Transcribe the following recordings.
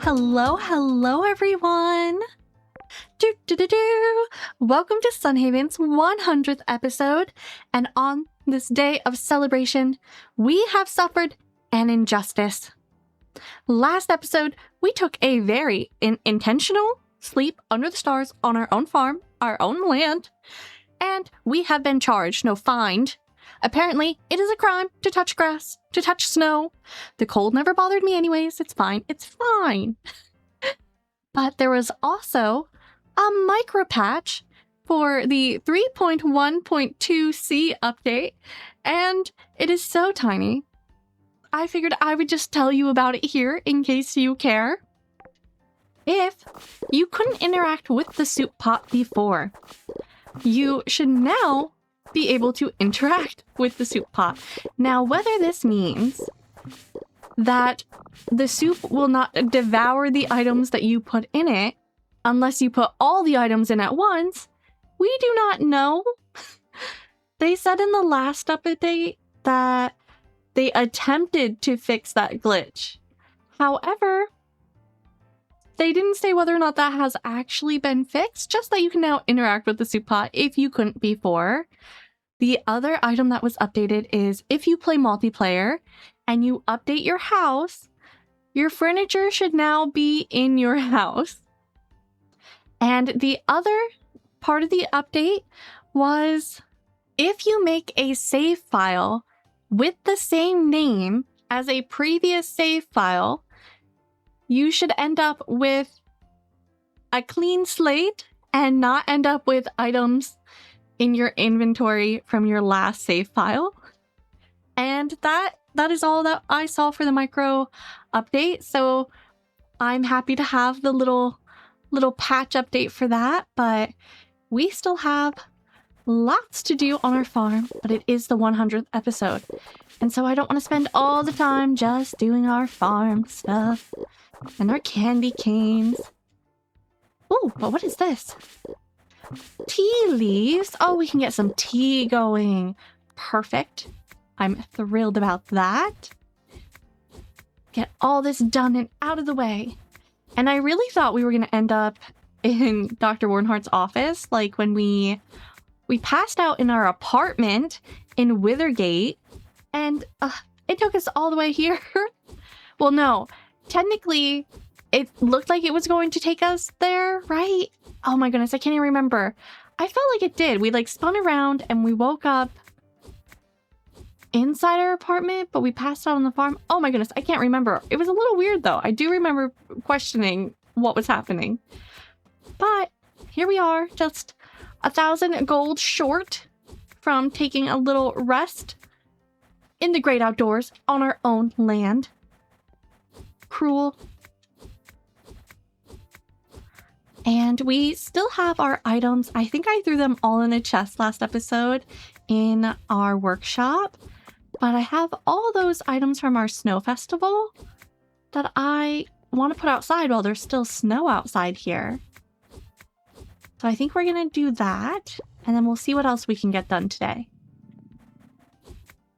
Hello everyone! Welcome to Sunhaven's 100th episode, and on this day of celebration, we have suffered an injustice. Last episode, we took a very intentional sleep under the stars on our own farm, our own land, and we have been charged, fined. Apparently, it is a crime to touch grass, to touch snow. The cold never bothered me anyways, it's fine. But there was also a micro patch for the 3.1.2c update, and it is so tiny. I figured I would just tell you about it here in case you care. If you couldn't interact with the soup pot before, you should now be able to interact with the soup pot. Now, whether this means that the soup will not devour the items that you put in it unless you put all the items in at once, we do not know. They said in the last update that they attempted to fix that glitch. However, they didn't say whether or not that has actually been fixed, just that you can now interact with the soup pot if you couldn't before. The other item that was updated is if you play multiplayer and you update your house, your furniture should now be in your house. And the other part of the update was if you make a save file with the same name as a previous save file, you should end up with a clean slate and not end up with items in your inventory from your last save file. And that is all that I saw for the micro update. So I'm happy to have the little patch update for that, but we still have lots to do on our farm, but it is the 100th episode. And so I don't want to spend all the time just doing our farm stuff and our candy canes. Oh, but what is this? Tea leaves. Oh, we can get some tea going. Perfect. I'm thrilled about that. Get all this done and out of the way. And I really thought we were going to end up in Dr. Warnhart's office, like when we passed out in our apartment in Withergate, and it took us all the way here. Well, no. Technically, it looked like it was going to take us there, right? Oh my goodness, I can't even remember. I felt like it did. We spun around and we woke up inside our apartment, but we passed out on the farm. Oh my goodness, I can't remember. It was a little weird though. I do remember questioning what was happening. But here we are, just 1,000 gold short from taking a little rest in the great outdoors on our own land. Cruel. And we still have our items. I think I threw them all in a chest last episode in our workshop. But I have all those items from our snow festival that I want to put outside while there's still snow outside here. So I think we're going to do that. And then we'll see what else we can get done today.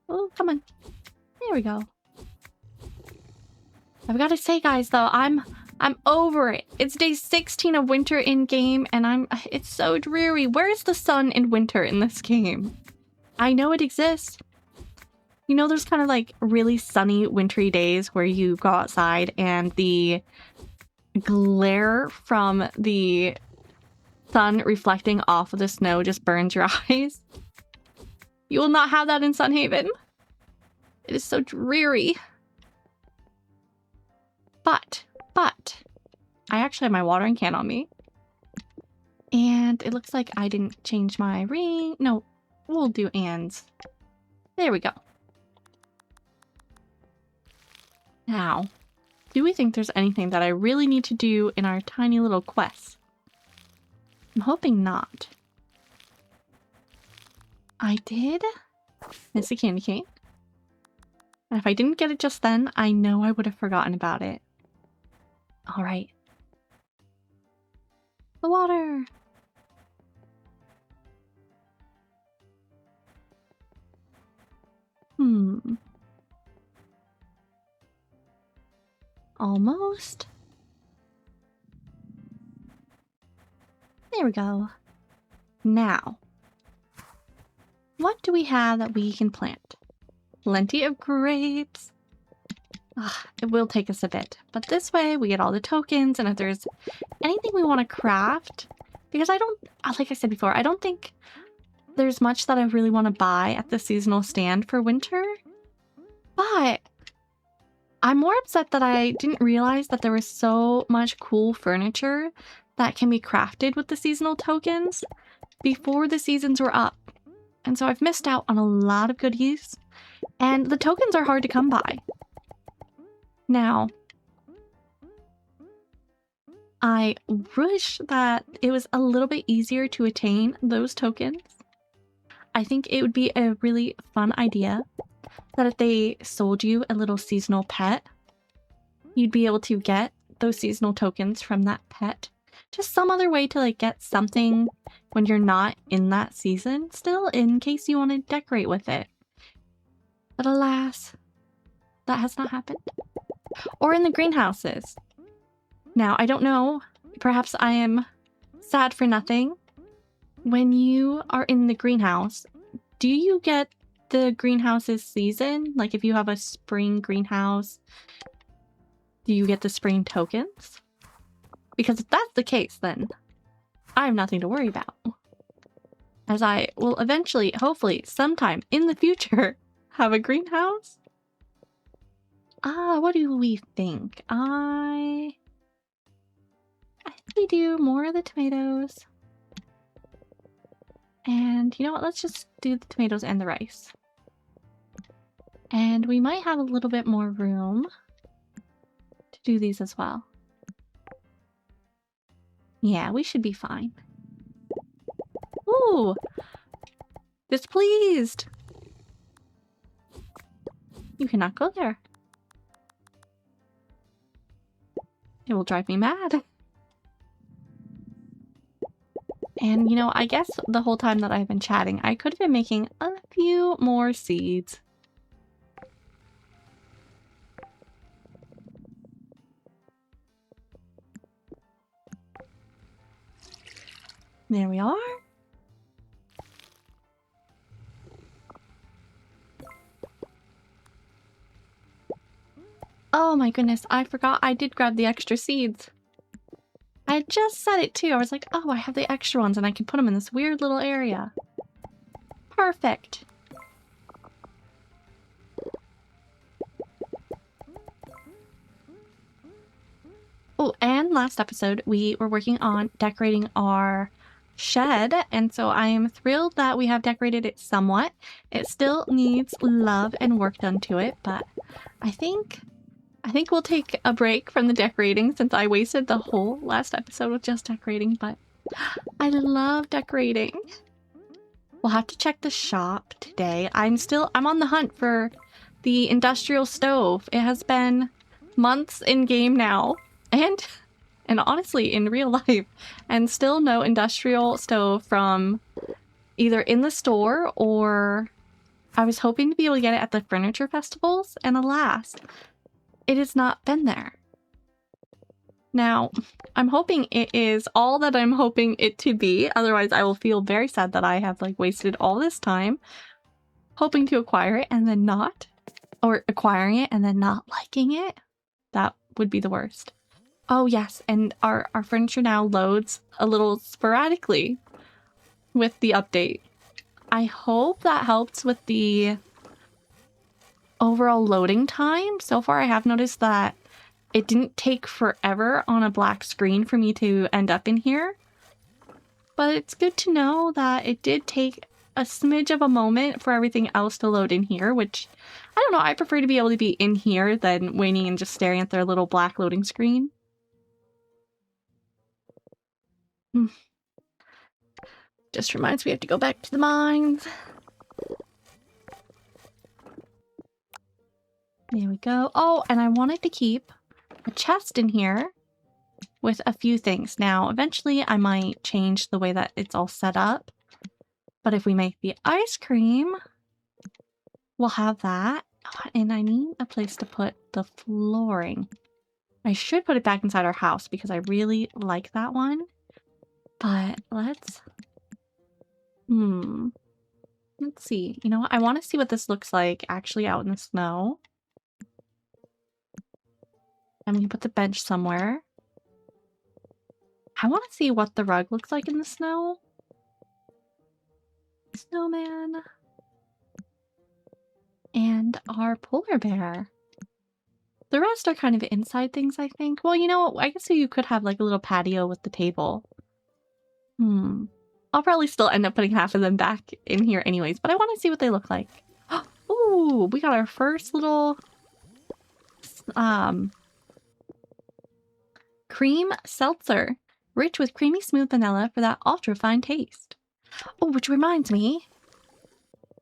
Oh, come on. There we go. I've got to say, guys, though, I'm over it. It's day 16 of winter in game, and it's so dreary. Where's the sun in winter in this game? I know it exists. You know, there's kind of really sunny, wintry days where you go outside and the glare from the sun reflecting off of the snow just burns your eyes. You will not have that in Sunhaven. It is so dreary. But, I actually have my watering can on me. And it looks like I didn't change my ring. No, we'll do Anne's. There we go. Now, do we think there's anything that I really need to do in our tiny little quest? I'm hoping not. I did miss a candy cane. And if I didn't get it just then, I know I would have forgotten about it. All right. The water. Almost. There we go. Now, what do we have that we can plant? Plenty of grapes. Ugh, it will take us a bit, but this way we get all the tokens, and if there's anything we want to craft, because I don't, like I said before, I don't think there's much that I really want to buy at the seasonal stand for winter, but I'm more upset that I didn't realize that there was so much cool furniture that can be crafted with the seasonal tokens before the seasons were up. And so I've missed out on a lot of goodies, and the tokens are hard to come by. Now, I wish that it was a little bit easier to attain those tokens. I think it would be a really fun idea that if they sold you a little seasonal pet, you'd be able to get those seasonal tokens from that pet. Just some other way to like get something when you're not in that season still, in case you want to decorate with it. But alas, that has not happened. Or in the greenhouses. Now, I don't know, perhaps I am sad for nothing. When you are in the greenhouse, do you get the greenhouse's season? Like if you have a spring greenhouse, do you get the spring tokens? Because if that's the case, then I have nothing to worry about. As I will eventually, hopefully, sometime in the future, have a greenhouse. What do we think? I think we do more of the tomatoes. And you know what? Let's just do the tomatoes and the rice. And we might have a little bit more room to do these as well. Yeah, we should be fine. Ooh! Displeased! You cannot go there. It will drive me mad. And, you know, I guess the whole time that I've been chatting, I could have been making a few more seeds. There we are. Oh my goodness, I forgot I did grab the extra seeds. I just said it too. I was like, oh, I have the extra ones and I can put them in this weird little area. Perfect. Oh, and last episode, we were working on decorating our shed, and so I am thrilled that we have decorated it somewhat. It still needs love and work done to it, but I think we'll take a break from the decorating since I wasted the whole last episode with just decorating, but I love decorating. We'll have to check the shop today. I'm on the hunt for the industrial stove. It has been months in game now, and honestly in real life, and still no industrial stove from either in the store, or I was hoping to be able to get it at the furniture festivals, and alas, it has not been there. Now, I'm hoping it is all that I'm hoping it to be, otherwise I will feel very sad that I have like wasted all this time hoping to acquire it and then not, or acquiring it and then not liking it. That would be the worst. Oh yes, and our furniture now loads a little sporadically with the update. I hope that helps with the overall loading time. So far I have noticed that it didn't take forever on a black screen for me to end up in here. But it's good to know that it did take a smidge of a moment for everything else to load in here, which, I don't know, I prefer to be able to be in here than waiting and just staring at their little black loading screen. Just reminds me I have to go back to the mines. There we go. Oh, and I wanted to keep a chest in here with a few things. Now, eventually I might change the way that it's all set up. But if we make the ice cream, we'll have that. And I need a place to put the flooring. I should put it back inside our house because I really like that one. But let's see. You know what? I want to see what this looks like actually out in the snow. I'm gonna put the bench somewhere. I want to see what the rug looks like in the snow. Snowman. And our polar bear. The rest are kind of inside things, I think. Well, you know what? I guess you could have like a little patio with the table. I'll probably still end up putting half of them back in here anyways, but I want to see what they look like. Ooh, we got our first little cream seltzer. Rich with creamy smooth vanilla for that ultra fine taste. Oh, which reminds me,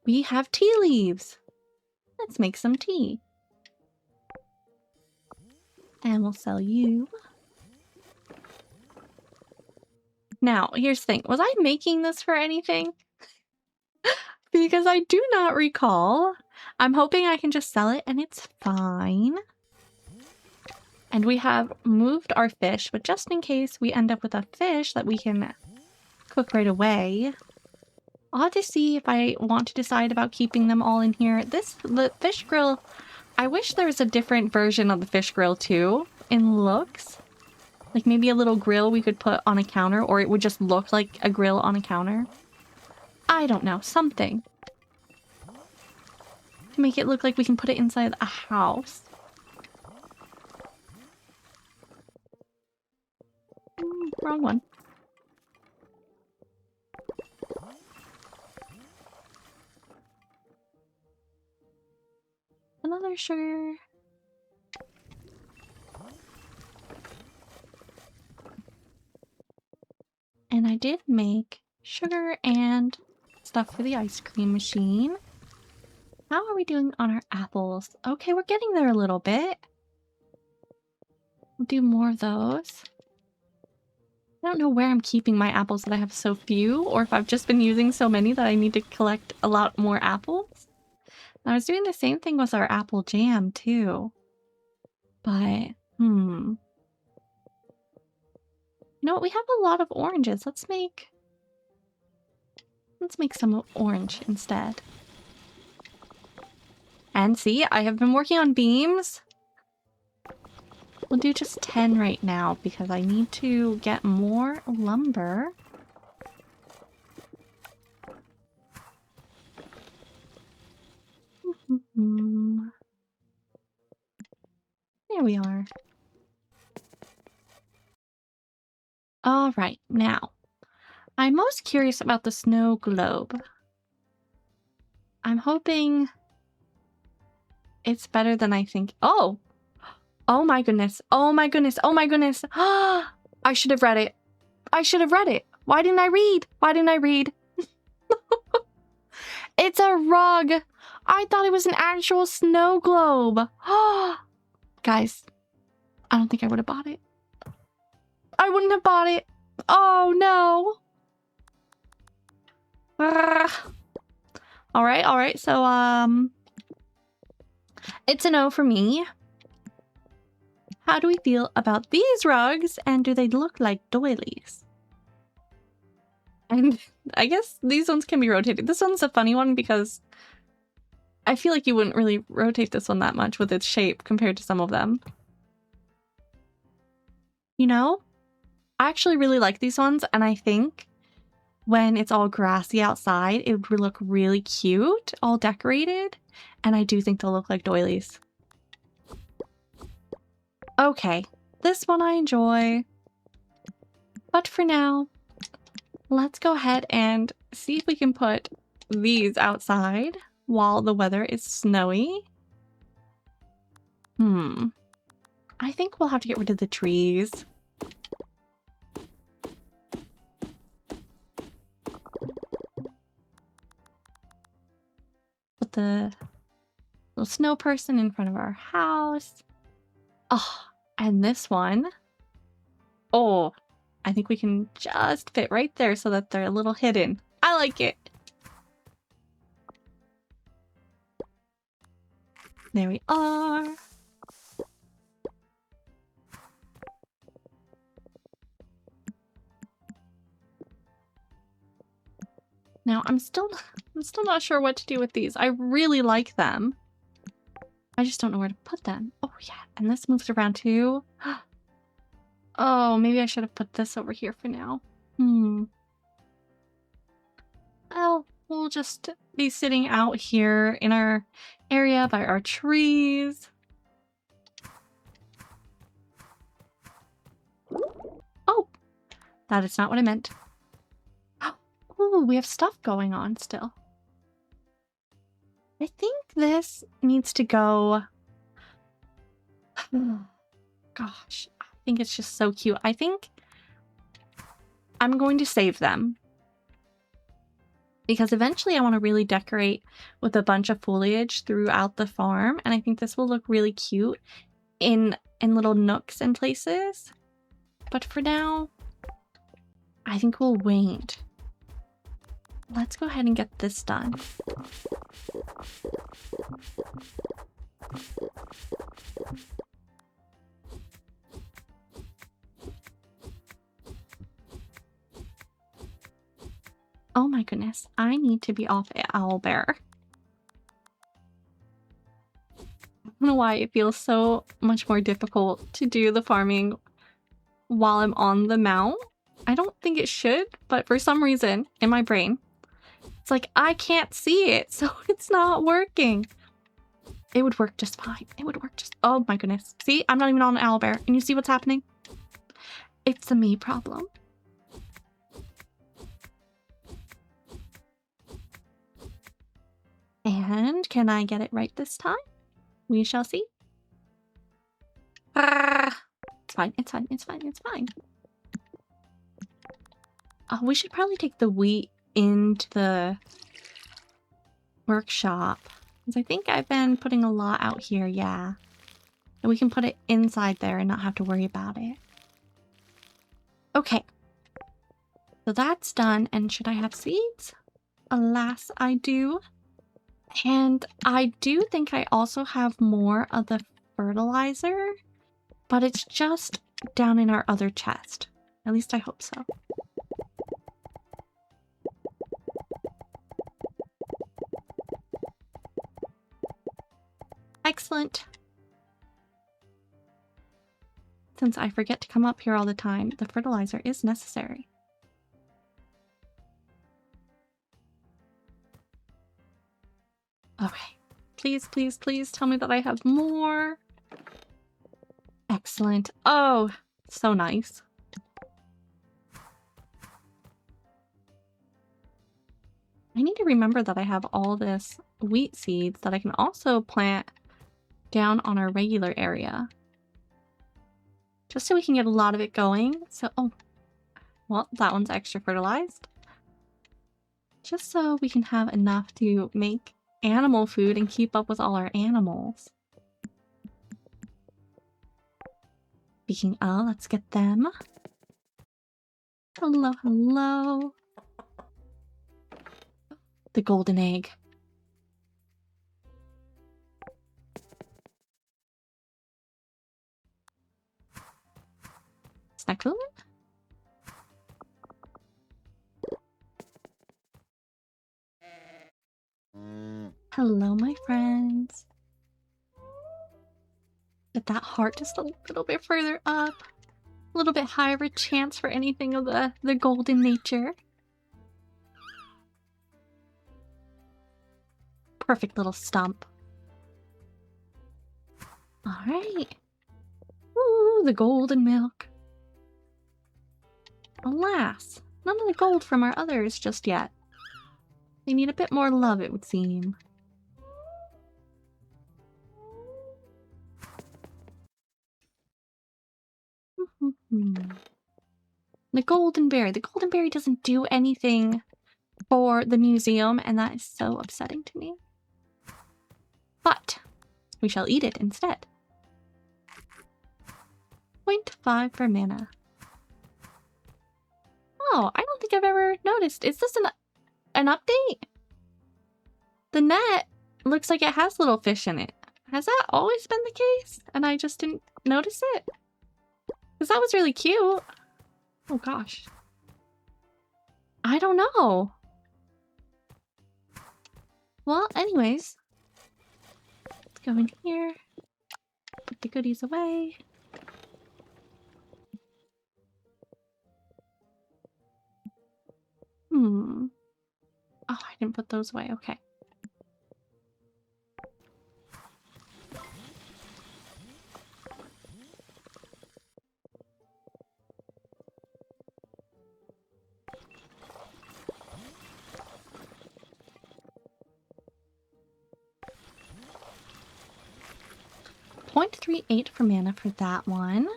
we have tea leaves. Let's make some tea. And we'll sell you. Now, here's the thing. Was I making this for anything? Because I do not recall. I'm hoping I can just sell it and it's fine. And we have moved our fish, but just in case we end up with a fish that we can cook right away, I'll have to see if I want to decide about keeping them all in here. The fish grill, I wish there was a different version of the fish grill too in looks. Like maybe a little grill we could put on a counter, or it would just look like a grill on a counter. I don't know, something. To make it look like we can put it inside a house. Wrong one. Another sugar. And I did make sugar and stuff for the ice cream machine. How are we doing on our apples? Okay, we're getting there a little bit. We'll do more of those. I don't know where I'm keeping my apples that I have so few, or if I've just been using so many that I need to collect a lot more apples. And I was doing the same thing with our apple jam too. But, You know what? We have a lot of oranges. Let's make some orange instead. And see, I have been working on beams. We'll do just 10 right now because I need to get more lumber. There we are. All right, now, I'm most curious about the snow globe. I'm hoping it's better than I think. Oh! Oh my goodness. Oh my goodness. Oh my goodness. I should have read it. I should have read it. Why didn't I read? Why didn't I read? It's a rug. I thought it was an actual snow globe. Guys, I don't think I would have bought it. I wouldn't have bought it. Oh no. All right. So, it's a no for me. How do we feel about these rugs, and do they look like doilies? And I guess these ones can be rotated. This one's a funny one because I feel like you wouldn't really rotate this one that much with its shape compared to some of them. You know, I actually really like these ones, and I think when it's all grassy outside, it would look really cute, all decorated, and I do think they'll look like doilies. Okay, this one I enjoy, but for now, let's go ahead and see if we can put these outside while the weather is snowy. I think we'll have to get rid of the trees. Put the little snow person in front of our house. Oh, and this one. Oh, I think we can just fit right there so that they're a little hidden. I like it. There we are. Now, I'm still not sure what to do with these. I really like them. I just don't know where to put them. Oh, yeah. And this moves around too. Oh, maybe I should have put this over here for now. Well, we'll just be sitting out here in our area by our trees. Oh, that is not what I meant. Oh, we have stuff going on still. I think this needs to go... Gosh, I think it's just so cute. I think I'm going to save them. Because eventually I want to really decorate with a bunch of foliage throughout the farm. And I think this will look really cute in little nooks and places. But for now, I think we'll wait. Let's go ahead and get this done. Oh my goodness, I need to be off at Owlbear. I don't know why it feels so much more difficult to do the farming while I'm on the mount. I don't think it should, but for some reason in my brain, it's like I can't see it, so it's not working. It would work just fine. It would work just... Oh my goodness. See, I'm not even on Owlbear. And you see what's happening? It's a me problem. And can I get it right this time? We shall see. It's fine, it's fine, it's fine, it's fine. Oh, we should probably take the wheat into the workshop. Because I think I've been putting a lot out here, yeah. And we can put it inside there and not have to worry about it. Okay. So that's done. And should I have seeds? Alas, I do. And I do think I also have more of the fertilizer, but it's just down in our other chest. At least I hope so. Excellent. Since I forget to come up here all the time, the fertilizer is necessary. Okay. Please, please, please tell me that I have more. Excellent. Oh, so nice. I need to remember that I have all this wheat seeds that I can also plant down on our regular area. Just so we can get a lot of it going. So, oh, well, that one's extra fertilized. Just so we can have enough to make animal food and keep up with all our animals. Speaking of, let's get them. Hello, hello. The golden egg. Is that cool? Hello, my friends. Get that heart just a little bit further up. A little bit higher of a chance for anything of the golden nature. Perfect little stump. Alright. Ooh, the golden milk. Alas, none of the gold from our others just yet. They need a bit more love, it would seem. The golden berry. The golden berry doesn't do anything for the museum, and that is so upsetting to me. But we shall eat it instead. 0.5 for mana. Oh, I don't think I've ever noticed. Is this an update? The net looks like it has little fish in it. Has that always been the case? And I just didn't notice it? Because that was really cute. Oh gosh. I don't know. Well, anyways, let's go in here. Put the goodies away. Oh, I didn't put those away. Okay. .38 for mana for that one.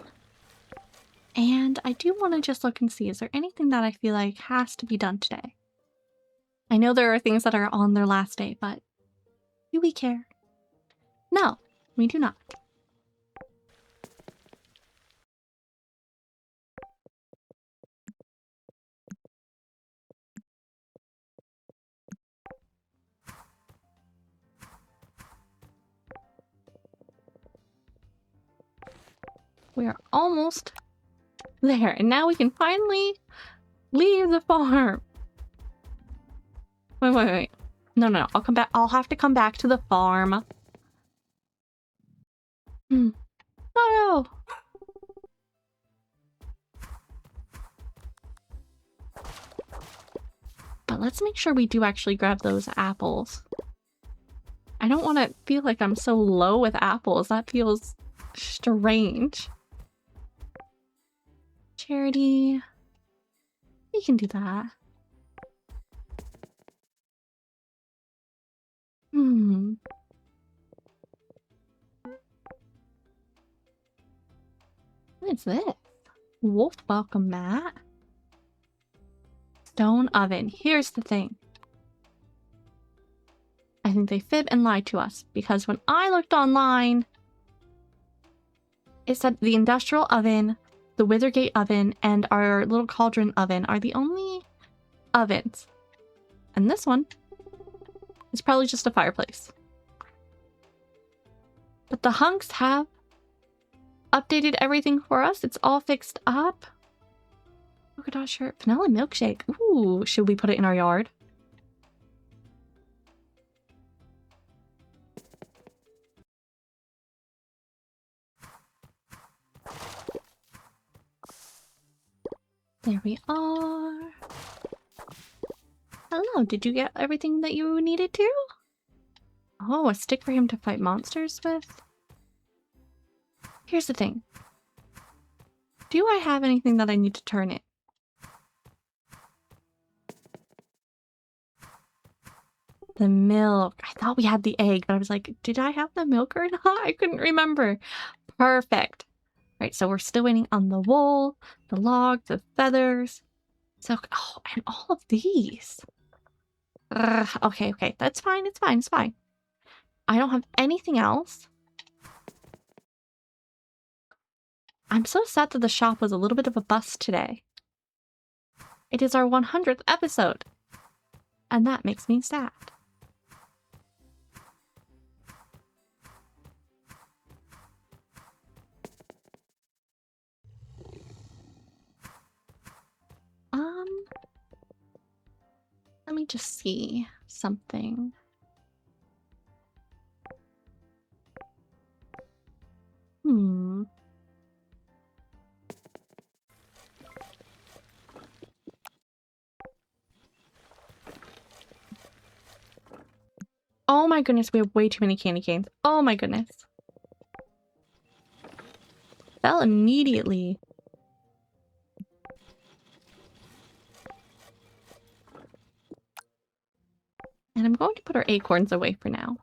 And I do want to just look and see, is there anything that I feel like has to be done today? I know there are things that are on their last day, but do we care? No, we do not. We are almost there, and now we can finally leave the farm. Wait. No. I'll come back. I'll have to come back to the farm. No. But let's make sure we do actually grab those apples. I don't want to feel like I'm so low with apples. That feels strange. Charity. We can do that. What is this? Wolf welcome mat. Stone oven. Here's the thing. I think they fib and lied to us because when I looked online, it said the industrial oven, the Withergate oven, and our little cauldron oven are the only ovens. And this one is probably just a fireplace. But the hunks have updated everything for us. It's all fixed up. Polka dot shirt, vanilla milkshake. Ooh, should we put it in our yard? There we are. Hello, did you get everything that you needed to? Oh, a stick for him to fight monsters with? Here's the thing. Do I have anything that I need to turn it? The milk. I thought we had the egg, but I was like, did I have the milk or not? I couldn't remember. Perfect. Right, so we're still waiting on the wool, the log, the feathers. So, oh, and all of these. Okay, that's fine, it's fine. I don't have anything else. I'm so sad that the shop was a little bit of a bust today. It is our 100th episode, and that makes me sad. Let me just see something. Oh my goodness, we have way too many candy canes. Oh my goodness. Fell immediately. And I'm going to put our acorns away for now.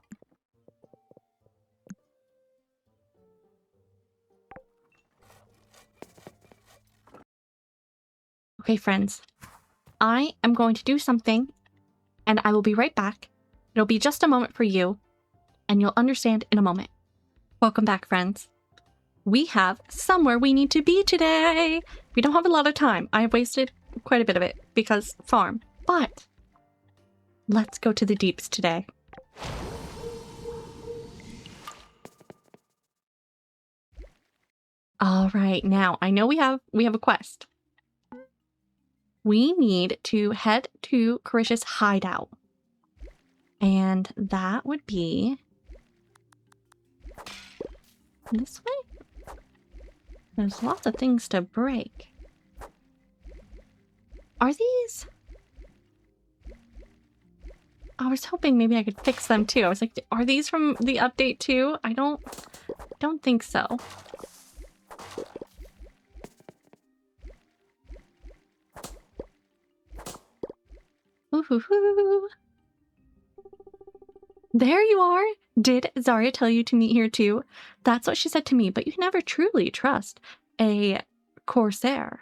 Okay, friends. I am going to do something, and I will be right back. It'll be just a moment for you, and you'll understand in a moment. Welcome back, friends. We have somewhere we need to be today. We don't have a lot of time. I have wasted quite a bit of it because farm. But let's go to the deeps today. All right, now I know we have a quest. We need to head to Carisha's hideout. And that would be this way? There's lots of things to break. Are these? I was hoping maybe I could fix them too. I was like, are these from the update too? I don't think so. Ooh-hoo-hoo. There you are! Did Zarya tell you to meet here too? That's what she said to me, but you can never truly trust a corsair.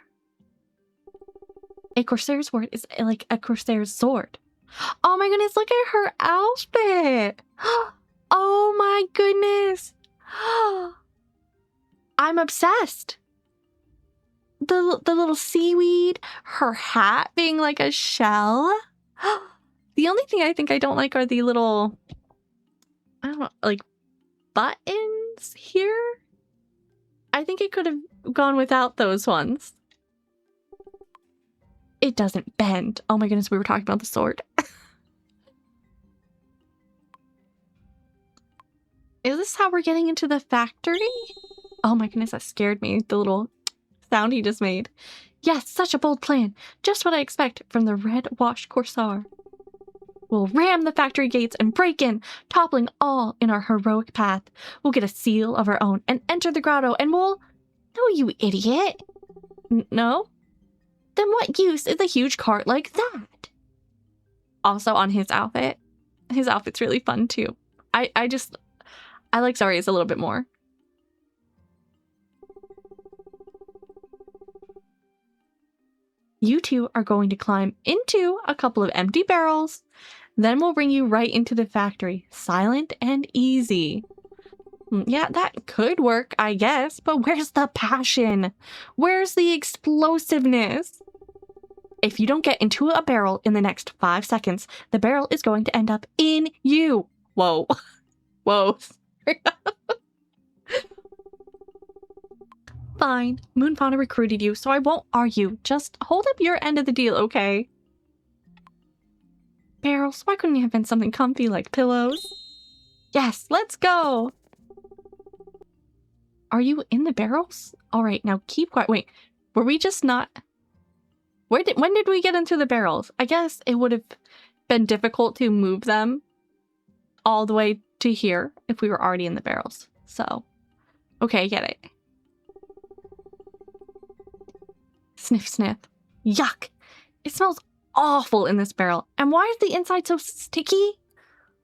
A corsair's sword is like a corsair's sword. Oh my goodness, look at her outfit! Oh my goodness! I'm obsessed! The little seaweed, her hat being like a shell. The only thing I think I don't like are the little, I don't know, like buttons here. I think it could have gone without those ones. It doesn't bend. Oh my goodness, we were talking about the sword. Is this how we're getting into the factory? Oh my goodness, that scared me. The little sound he just made. Yes, such a bold plan. Just what I expect from the red-washed corsair. We'll ram the factory gates and break in, toppling all in our heroic path. We'll get a seal of our own and enter the grotto, and we'll... No, you idiot. No? Then what use is a huge cart like that? Also on his outfit. His outfit's really fun too. I like Zarya's a little bit more. You two are going to climb into a couple of empty barrels. Then we'll bring you right into the factory. Silent and easy. Yeah, that could work, I guess. But where's the passion? Where's the explosiveness? If you don't get into a barrel in the next 5 seconds, the barrel is going to end up in you. Whoa. Whoa. Fine. MoonFauna recruited you, so I won't argue. Just hold up your end of the deal, okay? Barrels? Why couldn't you have been something comfy like pillows? Yes, let's go! Are you in the barrels? Alright, now keep quiet. Wait, were we just not... when did we get into the barrels? I guess it would have been difficult to move them all the way to here if we were already in the barrels. So, okay, I get it. Sniff, sniff. Yuck! It smells awful in this barrel. And why is the inside so sticky?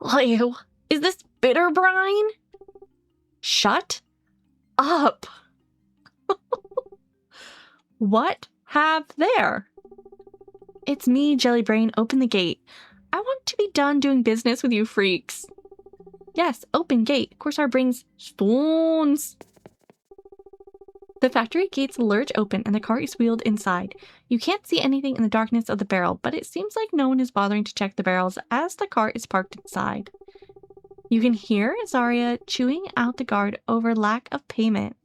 Ew. Is this bitter brine? Shut up. What have there? It's me, Jellybrain. Open the gate. I want to be done doing business with you freaks. Yes, open gate. Corsair brings stones. The factory gates lurch open and the cart is wheeled inside. You can't see anything in the darkness of the barrel, but it seems like no one is bothering to check the barrels as the cart is parked inside. You can hear Zarya chewing out the guard over lack of payment.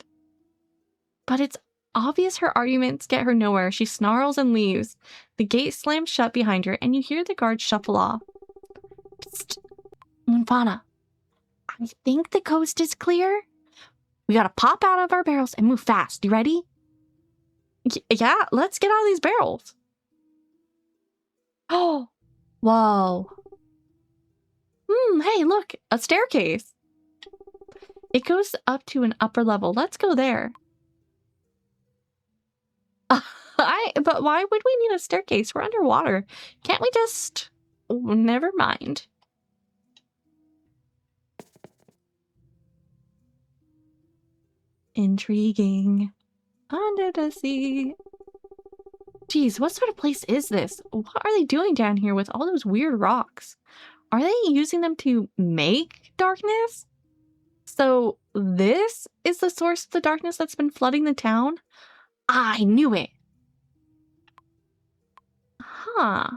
But it's obvious her arguments get her nowhere. She snarls and leaves. The gate slams shut behind her and you hear the guard shuffle off. Psst. MoonFauna, I think the coast is clear. We gotta pop out of our barrels and move fast. You ready? Yeah, let's get out of these barrels. Oh, whoa. Hey, look, a staircase. It goes up to an upper level. Let's go there. But why would we need a staircase? We're underwater. Can't we just... Oh, never mind. Intriguing. Under the sea. Geez, what sort of place is this? What are they doing down here with all those weird rocks? Are they using them to make darkness? So this is the source of the darkness that's been flooding the town? I knew it! Huh.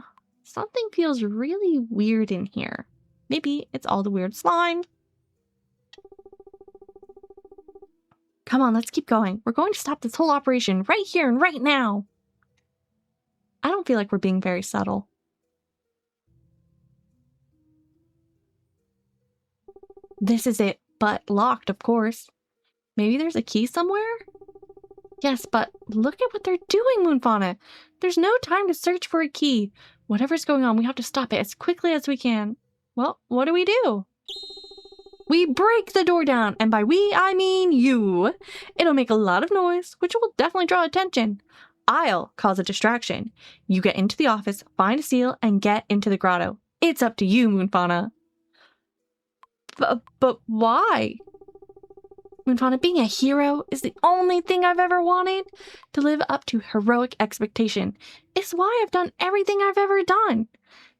Something feels really weird in here. Maybe it's all the weird slime. Come on, let's keep going. We're going to stop this whole operation right here and right now. I don't feel like we're being very subtle. This is it, but locked, of course. Maybe there's a key somewhere? Yes, but look at what they're doing, MoonFauna. There's no time to search for a key. Whatever's going on, we have to stop it as quickly as we can. Well, what do? We break the door down, and by we, I mean you. It'll make a lot of noise, which will definitely draw attention. I'll cause a distraction. You get into the office, find a seal, and get into the grotto. It's up to you, MoonFauna. But why? MoonFauna, being a hero is the only thing I've ever wanted. To live up to heroic expectation is why I've done everything I've ever done.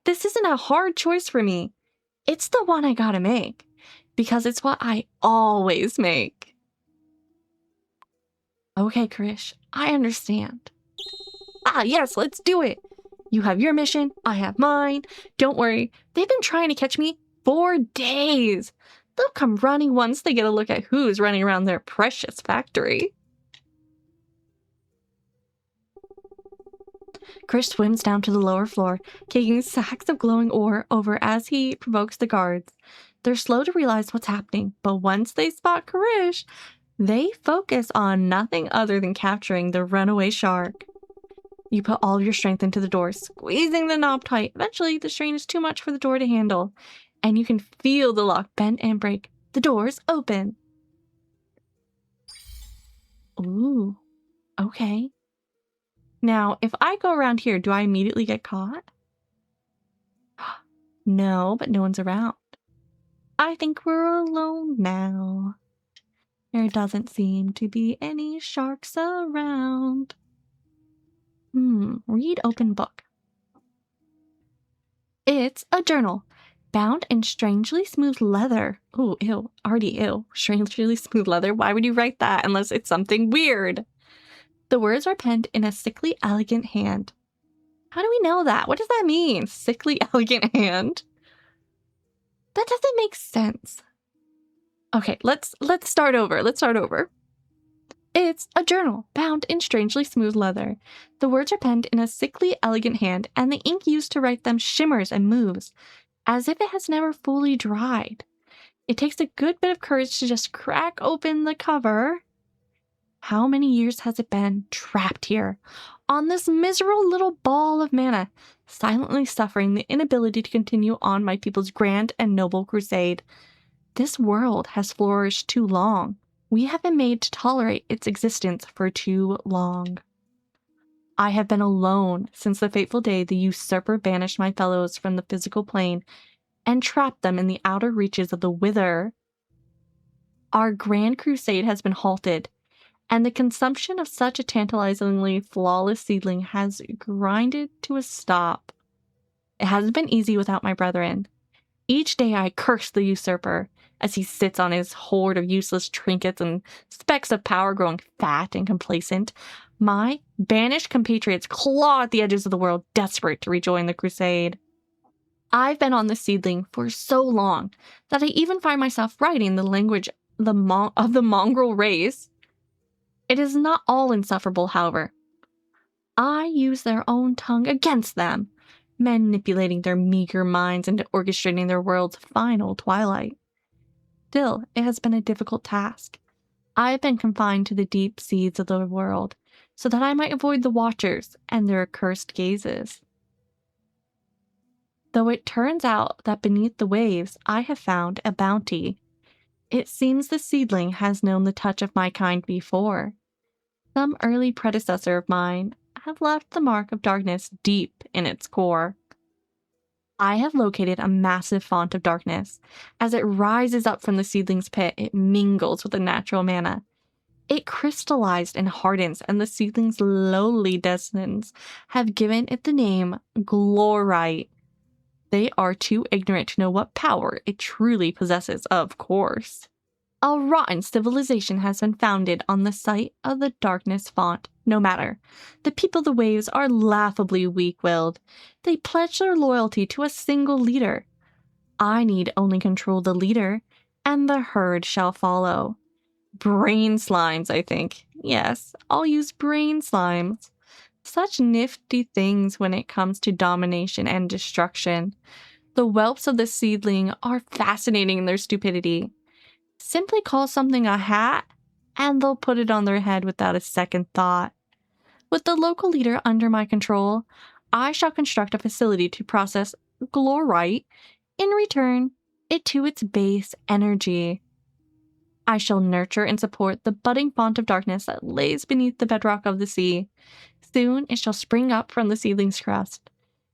This isn't a hard choice for me. It's the one I gotta make. Because it's what I always make. Okay, Krish, I understand. Yes, let's do it. You have your mission, I have mine. Don't worry, they've been trying to catch me for days. They'll come running once they get a look at who's running around their precious factory. Krish swims down to the lower floor, kicking sacks of glowing ore over as he provokes the guards. They're slow to realize what's happening, but once they spot Krish, they focus on nothing other than capturing the runaway shark. You put all your strength into the door, squeezing the knob tight. Eventually, the strain is too much for the door to handle, and you can feel the lock bend and break. The door's open. Ooh, okay. Now, if I go around here, do I immediately get caught? No, but no one's around. I think we're alone now. There doesn't seem to be any sharks around. Read open book. It's a journal, bound in strangely smooth leather. Ooh, ew, already ew. Strangely smooth leather? Why would you write that unless it's something weird? The words are penned in a sickly, elegant hand. How do we know that? What does that mean? Sickly, elegant hand? That doesn't make sense. Okay, let's start over. It's a journal, bound in strangely smooth leather. The words are penned in a sickly, elegant hand, and the ink used to write them shimmers and moves, as if it has never fully dried. It takes a good bit of courage to just crack open the cover. How many years has it been trapped here, on this miserable little ball of mana, silently suffering the inability to continue on my people's grand and noble crusade? This world has flourished too long. We have been made to tolerate its existence for too long. I have been alone since the fateful day the usurper banished my fellows from the physical plane and trapped them in the outer reaches of the Wither. Our grand crusade has been halted, and the consumption of such a tantalizingly flawless seedling has grinded to a stop. It hasn't been easy without my brethren. Each day I curse the usurper, as he sits on his hoard of useless trinkets and specks of power, growing fat and complacent. My banished compatriots claw at the edges of the world, desperate to rejoin the crusade. I've been on the seedling for so long that I even find myself writing the language of the mongrel race. It is not all insufferable, however. I use their own tongue against them, manipulating their meager minds into orchestrating their world's final twilight. Still, it has been a difficult task. I have been confined to the deep seas of the world, so that I might avoid the watchers and their accursed gazes. Though it turns out that beneath the waves I have found a bounty. It seems the seedling has known the touch of my kind before. Some early predecessor of mine have left the mark of darkness deep in its core. I have located a massive font of darkness. As it rises up from the seedling's pit, it mingles with the natural mana. It crystallized and hardens, and the seedling's lowly descendants have given it the name Glorite. They are too ignorant to know what power it truly possesses, of course. A rotten civilization has been founded on the site of the darkness font. No matter. The people of the waves are laughably weak-willed. They pledge their loyalty to a single leader. I need only control the leader, and the herd shall follow. Brain slimes, I think. Yes, I'll use brain slimes. Such nifty things when it comes to domination and destruction. The whelps of the seedling are fascinating in their stupidity. Simply call something a hat, and they'll put it on their head without a second thought. With the local leader under my control, I shall construct a facility to process glorite, in return, it to its base energy. I shall nurture and support the budding font of darkness that lays beneath the bedrock of the sea. Soon it shall spring up from the seedling's crust.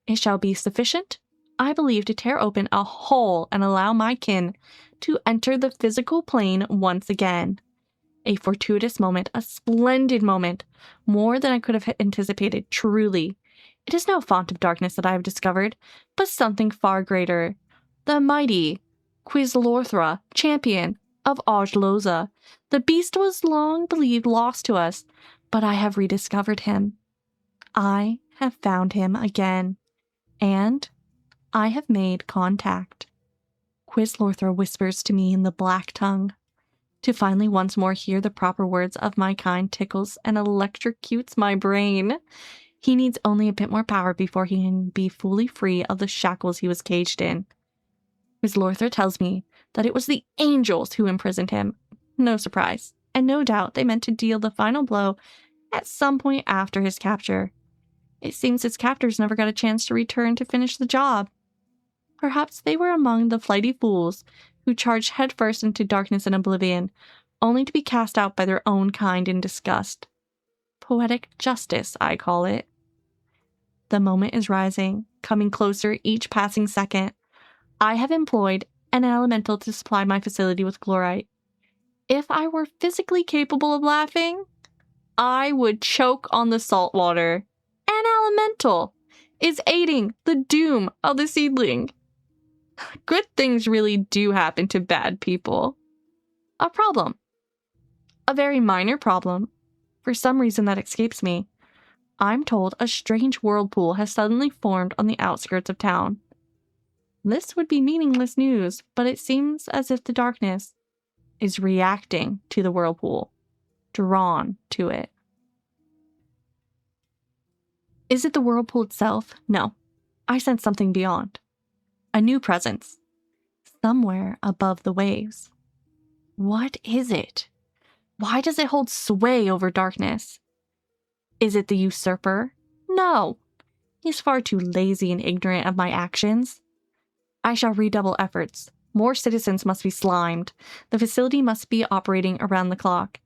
It shall be sufficient, I believe, to tear open a hole and allow my kin to enter the physical plane once again. A fortuitous moment, a splendid moment, more than I could have anticipated, truly. It is no font of darkness that I have discovered, but something far greater. The mighty Quizlorthra, champion of Ajloza. The beast was long believed lost to us, but I have rediscovered him. I have found him again, and I have made contact. Quizlorthra whispers to me in the black tongue. To finally once more hear the proper words of my kind tickles and electrocutes my brain. He needs only a bit more power before he can be fully free of the shackles he was caged in. Quizlorthra tells me that it was the angels who imprisoned him. No surprise, and no doubt they meant to deal the final blow at some point after his capture. It seems his captors never got a chance to return to finish the job. Perhaps they were among the flighty fools who charged headfirst into darkness and oblivion, only to be cast out by their own kind in disgust. Poetic justice, I call it. The moment is rising, coming closer each passing second. I have employed an elemental to supply my facility with glorite. If I were physically capable of laughing, I would choke on the salt water. An elemental is aiding the doom of the seedling. Good things really do happen to bad people. A problem. A very minor problem. For some reason that escapes me. I'm told a strange whirlpool has suddenly formed on the outskirts of town. This would be meaningless news, but it seems as if the darkness is reacting to the whirlpool, drawn to it. Is it the whirlpool itself? No. I sense something beyond. A new presence. Somewhere above the waves. What is it? Why does it hold sway over darkness? Is it the usurper? No. He's far too lazy and ignorant of my actions. I shall redouble efforts. More citizens must be slimed. The facility must be operating around the clock.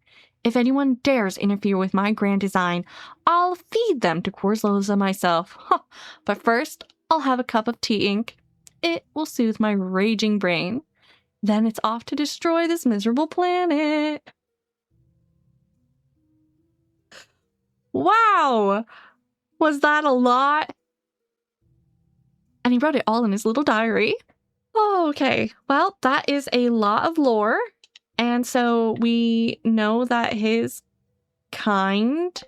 If anyone dares interfere with my grand design, I'll feed them to Quizlorthra myself. But first, I'll have a cup of tea ink. It will soothe my raging brain. Then it's off to destroy this miserable planet. Wow! Was that a lot? And he wrote it all in his little diary. Oh, okay. Well, that is a lot of lore. And so we know that his kind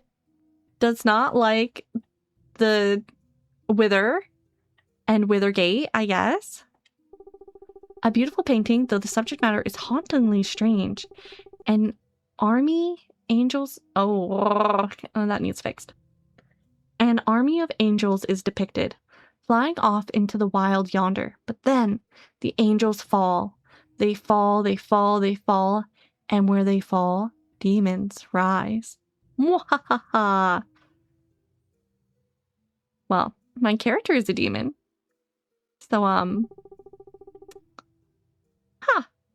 does not like the Wither and Withergate, I guess. A beautiful painting, though the subject matter is hauntingly strange. An army angels... Oh, that needs fixed. An army of angels is depicted, flying off into the wild yonder. But then the angels fall. They fall, they fall, they fall. And where they fall, demons rise. Mwahaha! Well, my character is a demon. So,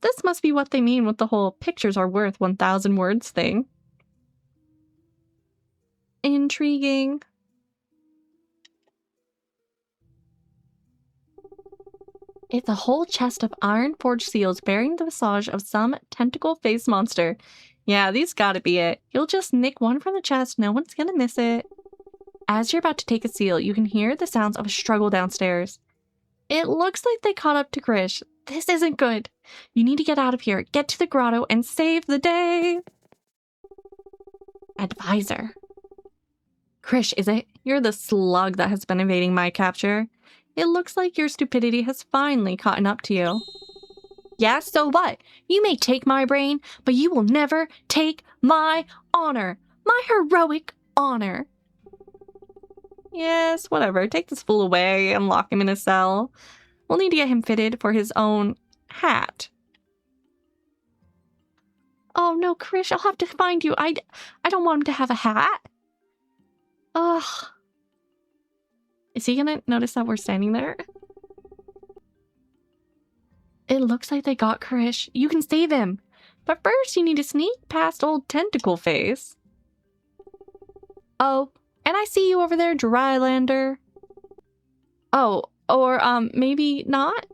this must be what they mean with the whole pictures are worth 1,000 words thing. Intriguing. It's a whole chest of iron-forged seals bearing the visage of some tentacle-faced monster. Yeah, these gotta be it. You'll just nick one from the chest, no one's gonna miss it. As you're about to take a seal, you can hear the sounds of a struggle downstairs. It looks like they caught up to Krish. This isn't good. You need to get out of here, get to the grotto, and save the day. Advisor. Krish, is it? You're the slug that has been evading my capture. It looks like your stupidity has finally caught up to you. Yeah, so what? You may take my brain, but you will never take my honor. My heroic honor. Yes, whatever. Take this fool away and lock him in a cell. We'll need to get him fitted for his own hat. Oh no, Krish, I'll have to find you. I don't want him to have a hat. Ugh. Is he gonna notice that we're standing there? It looks like they got Krish. You can save him. But first, you need to sneak past old Tentacle Face. Oh, and I see you over there, Drylander. Oh, or maybe not?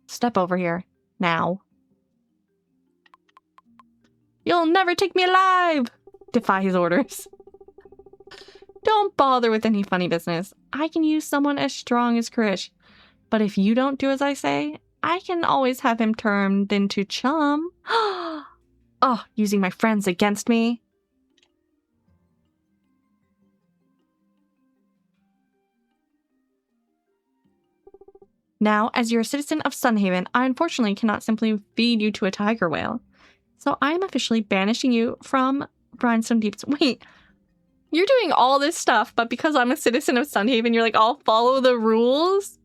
Step over here. Now. You'll never take me alive! Defy his orders. Don't bother with any funny business. I can use someone as strong as Krish. But if you don't do as I say, I can always have him turned into Chum. Oh, using my friends against me. Now, as you're a citizen of Sunhaven, I unfortunately cannot simply feed you to a tiger whale. So I am officially banishing you from Brimstone Deeps. Wait, you're doing all this stuff, but because I'm a citizen of Sunhaven, you're like, I'll follow the rules?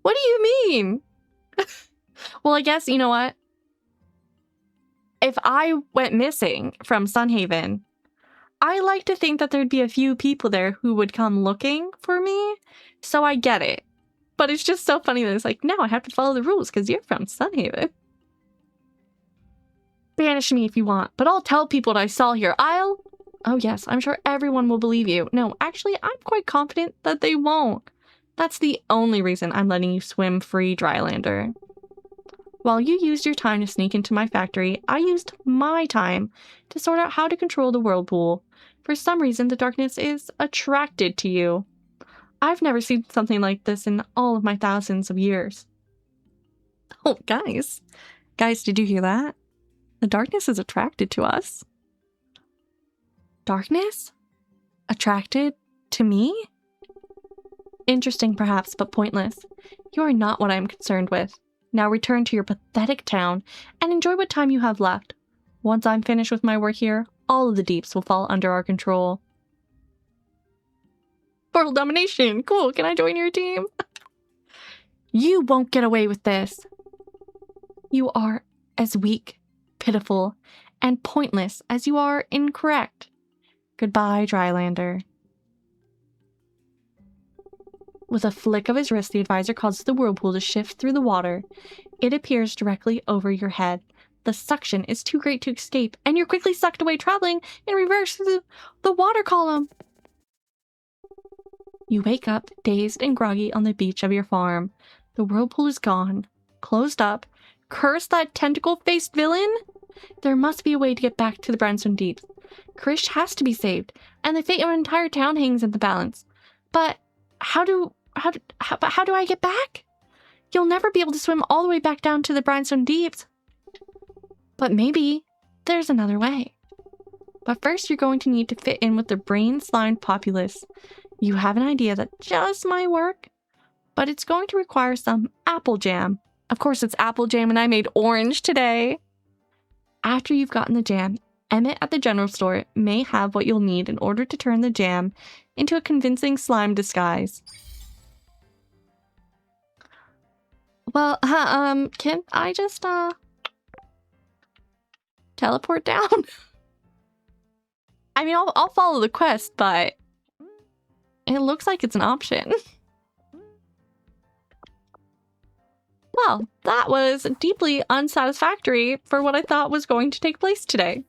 What do you mean? Well, I guess, you know what? If I went missing from Sunhaven, I like to think that there'd be a few people there who would come looking for me. So I get it. But it's just so funny that it's like, no, I have to follow the rules because you're from Sunhaven. Banish me if you want, but I'll tell people what I saw here. Oh yes, I'm sure everyone will believe you. No, actually, I'm quite confident that they won't. That's the only reason I'm letting you swim free, Drylander. While you used your time to sneak into my factory, I used my time to sort out how to control the whirlpool. For some reason, the darkness is attracted to you. I've never seen something like this in all of my thousands of years. Oh, guys. Guys, did you hear that? The darkness is attracted to us. Darkness? Attracted to me? Interesting, perhaps, but pointless. You are not what I am concerned with. Now return to your pathetic town and enjoy what time you have left. Once I'm finished with my work here, all of the deeps will fall under our control. World domination! Cool, can I join your team? You won't get away with this. You are as weak, pitiful, and pointless as you are incorrect. Goodbye, Drylander. With a flick of his wrist, the advisor causes the whirlpool to shift through the water. It appears directly over your head. The suction is too great to escape, and you're quickly sucked away, traveling in reverse through the water column. You wake up, dazed and groggy, on the beach of your farm. The whirlpool is gone. Closed up. Curse that tentacle-faced villain? There must be a way to get back to the Brimstone Deeps. Krish has to be saved, and the fate of an entire town hangs in the balance. But how do I get back? You'll never be able to swim all the way back down to the Brimstone Deeps. But maybe there's another way. But first, you're going to need to fit in with the brain-slimed populace. You have an idea that just might work, but it's going to require some apple jam. Of course, it's apple jam, and I made orange today. After you've gotten the jam, Emmett at the general store may have what you'll need in order to turn the jam into a convincing slime disguise. Well, can I just, teleport down? I mean, I'll follow the quest, but it looks like it's an option. Well, that was deeply unsatisfactory for what I thought was going to take place today.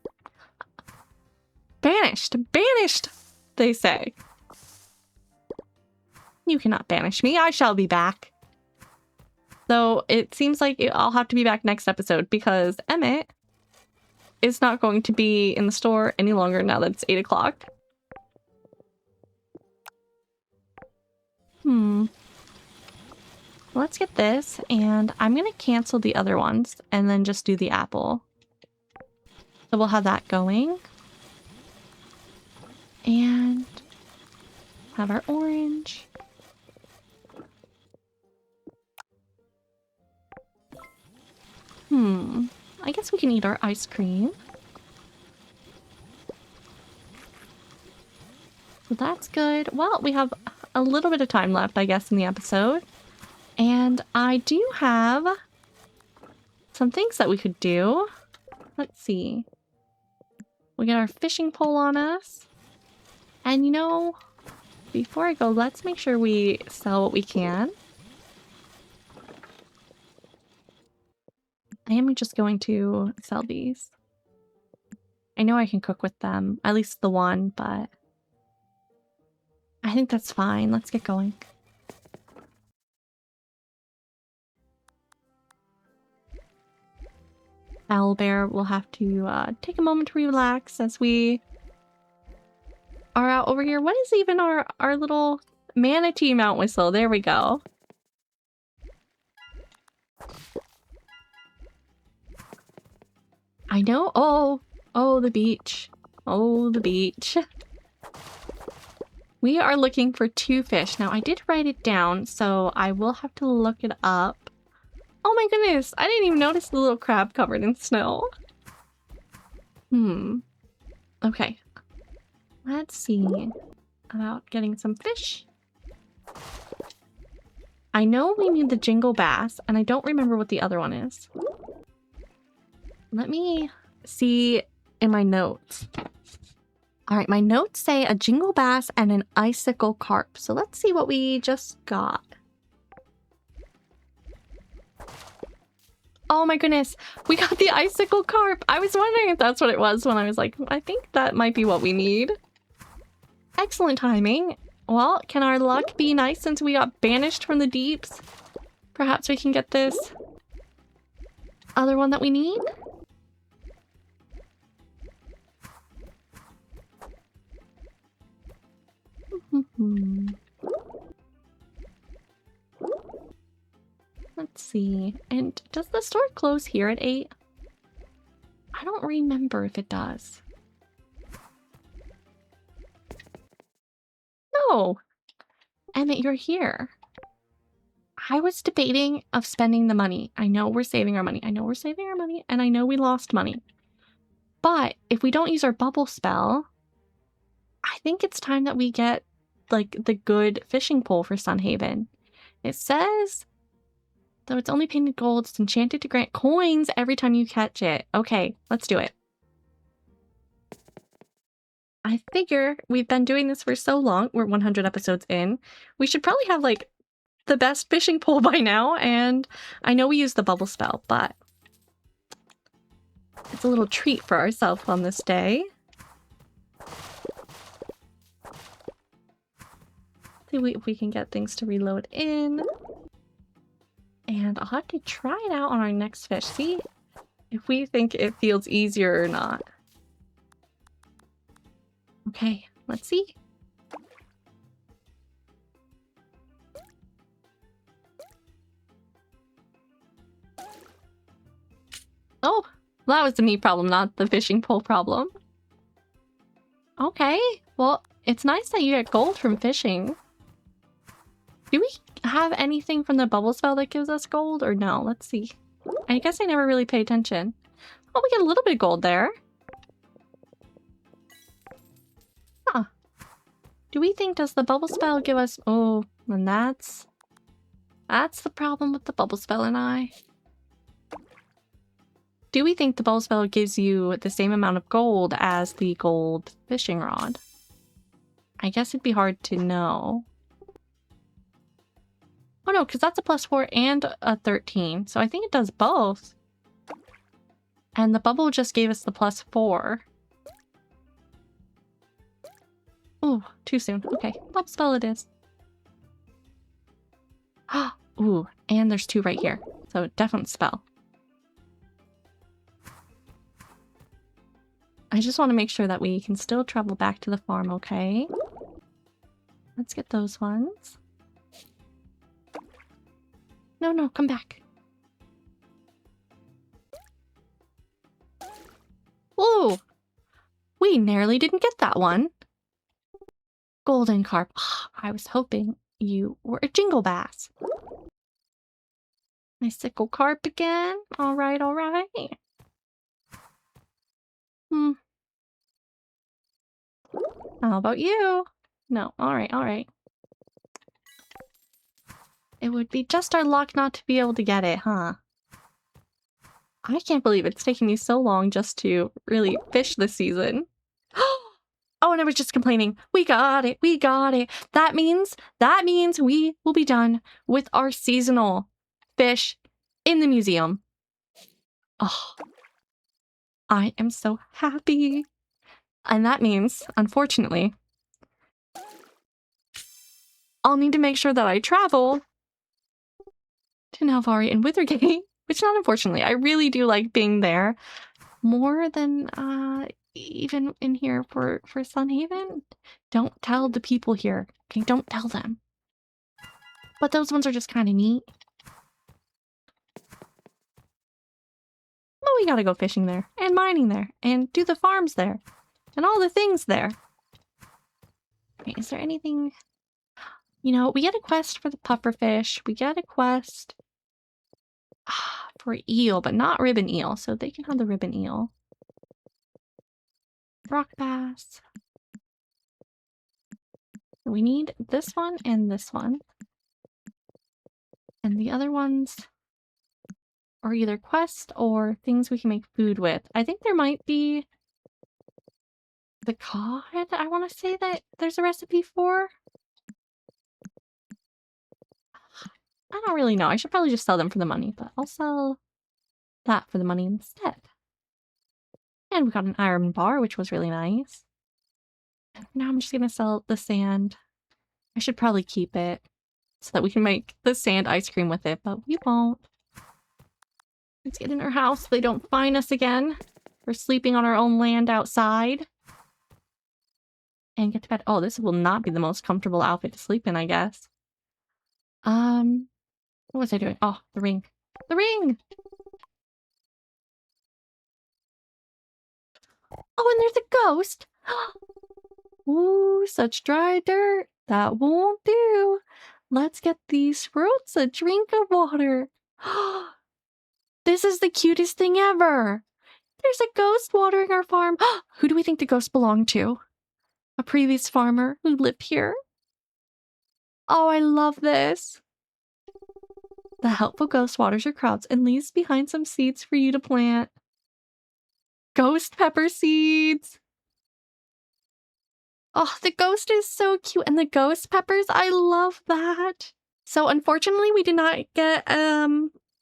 Banished! Banished! They say. You cannot banish me. I shall be back. Though it seems like I'll have to be back next episode because Emmett is not going to be in the store any longer now that it's 8 o'clock. Let's get this, and I'm going to cancel the other ones and then just do the apple. So we'll have that going. And have our orange. I guess we can eat our ice cream. So that's good. Well, we have a little bit of time left, I guess, in the episode. And I do have some things that we could do. Let's see. We got our fishing pole on us. And you know, before I go, let's make sure we sell what we can. I am just going to sell these. I know I can cook with them, at least the one, but I think that's fine. Let's get going. Owlbear will have to take a moment to relax as we are out over here. What is even our little manatee mount whistle? There we go. I know. Oh, the beach. Oh, the beach. We are looking for 2 fish. Now, I did write it down, so I will have to look it up. Oh my goodness, I didn't even notice the little crab covered in snow. Okay. Let's see about getting some fish. I know we need the jingle bass, and I don't remember what the other one is. Let me see in my notes. All right, my notes say a jingle bass and an icicle carp. So let's see what we just got. Oh my goodness, we got the icicle carp. I was wondering if that's what it was when I was like, I think that might be what we need. Excellent timing. Well, can our luck be nice since we got banished from the deeps? Perhaps we can get this other one that we need? Let's see. And does the store close here at 8? I don't remember if it does. No! Emmett, you're here. I was debating of spending the money. I know we're saving our money. I know we're saving our money, and I know we lost money. But if we don't use our bubble spell, I think it's time that we get, like, the good fishing pole for Sunhaven. It says, though it's only painted gold, it's enchanted to grant coins every time you catch it. Okay, let's do it. I figure we've been doing this for so long, we're 100 episodes in, we should probably have, like, the best fishing pole by now, and I know we use the bubble spell, but it's a little treat for ourselves on this day. See if we can get things to reload in. And I'll have to try it out on our next fish. See if we think it feels easier or not. Okay, let's see. Oh, that was the me problem, not the fishing pole problem. Okay, well, it's nice that you get gold from fishing. Do we have anything from the bubble spell that gives us gold or no? Let's see. I guess I never really pay attention. Oh, we get a little bit of gold there. Huh. Do we think, does the bubble spell give us... Oh, and that's the problem with the bubble spell and I. Do we think the bubble spell gives you the same amount of gold as the gold fishing rod? I guess it'd be hard to know. Oh no, because that's a +4 and a 13. So I think it does both. And the bubble just gave us the +4. Ooh, too soon. Okay, bubble spell it is. Ooh, and there's 2 right here. So definite spell. I just want to make sure that we can still travel back to the farm, okay? Let's get those ones. No, no, come back. Whoa! We nearly didn't get that one. Golden carp. I was hoping you were a jingle bass. Icicle carp again. All right, all right. How about you? No, all right, all right. It would be just our luck not to be able to get it, huh? I can't believe it's taking me so long just to really fish this season. Oh, and I was just complaining. We got it. We got it. That means we will be done with our seasonal fish in the museum. Oh, I am so happy. And that means, unfortunately, I'll need to make sure that I travel to Nalvari and Withergate, which not unfortunately, I really do like being there more than even in here for Sunhaven. Don't tell the people here. Okay, don't tell them. But those ones are just kind of neat. But we gotta go fishing there, and mining there, and do the farms there, and all the things there. Okay, is there anything... You know, we get a quest for the pufferfish. We get a quest for eel, but not ribbon eel, so they can have the ribbon eel. Rock bass. We need this one and this one. And the other ones are either quest or things we can make food with. I think there might be the cod, I want to say that there's a recipe for. I don't really know. I should probably just sell them for the money, but I'll sell that for the money instead. And we got an iron bar, which was really nice. Now I'm just going to sell the sand. I should probably keep it so that we can make the sand ice cream with it, but we won't. Let's get in our house so they don't find us again. We're sleeping on our own land outside. And get to bed. Oh, this will not be the most comfortable outfit to sleep in, I guess. What was I doing? Oh, the ring. The ring! Oh, and there's a ghost! Ooh, such dry dirt. That won't do. Let's get these fruits a drink of water. This is the cutest thing ever. There's a ghost watering our farm. Who do we think the ghost belonged to? A previous farmer who lived here. Oh, I love this. The helpful ghost waters your crops and leaves behind some seeds for you to plant. Ghost pepper seeds. Oh, the ghost is so cute. And the ghost peppers, I love that. So unfortunately, we did not get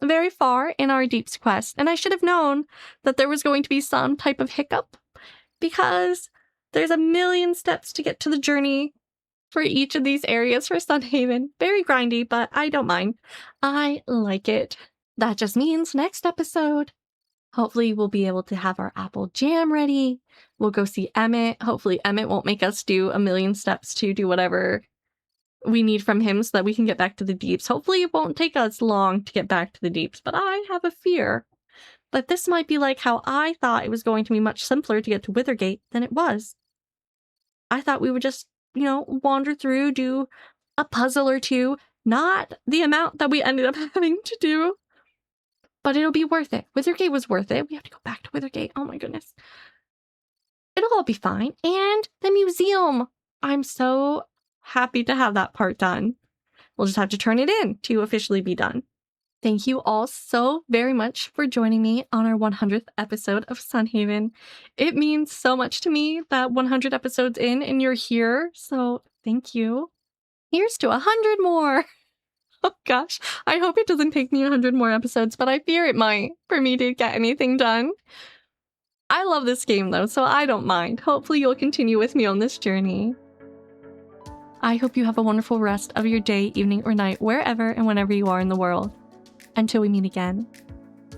very far in our Deeps quest. And I should have known that there was going to be some type of hiccup because there's a million steps to get to the journey for each of these areas for Sunhaven. Very grindy, but I don't mind. I like it. That just means next episode, hopefully we'll be able to have our apple jam ready. We'll go see Emmett. Hopefully Emmett won't make us do a million steps to do whatever we need from him so that we can get back to the Deeps. Hopefully it won't take us long to get back to the Deeps, but I have a fear that this might be like how I thought it was going to be much simpler to get to Withergate than it was. I thought we would just, you know, wander through, do a puzzle or two, not the amount that we ended up having to do. But it'll be worth it. Withergate was worth it. We have to go back to Withergate. Oh my goodness. It'll all be fine. And the museum. I'm so happy to have that part done. We'll just have to turn it in to officially be done. Thank you all so very much for joining me on our 100th episode of Sunhaven. It means so much to me that 100 episodes in and you're here. So thank you. Here's to 100 more. Oh gosh, I hope it doesn't take me 100 more episodes, but I fear it might for me to get anything done. I love this game though, so I don't mind. Hopefully you'll continue with me on this journey. I hope you have a wonderful rest of your day, evening, or night, wherever and whenever you are in the world. Until we meet again.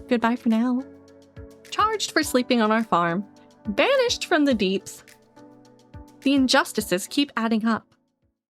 Goodbye for now. Charged for sleeping on our farm. Banished from the Deeps. The injustices keep adding up.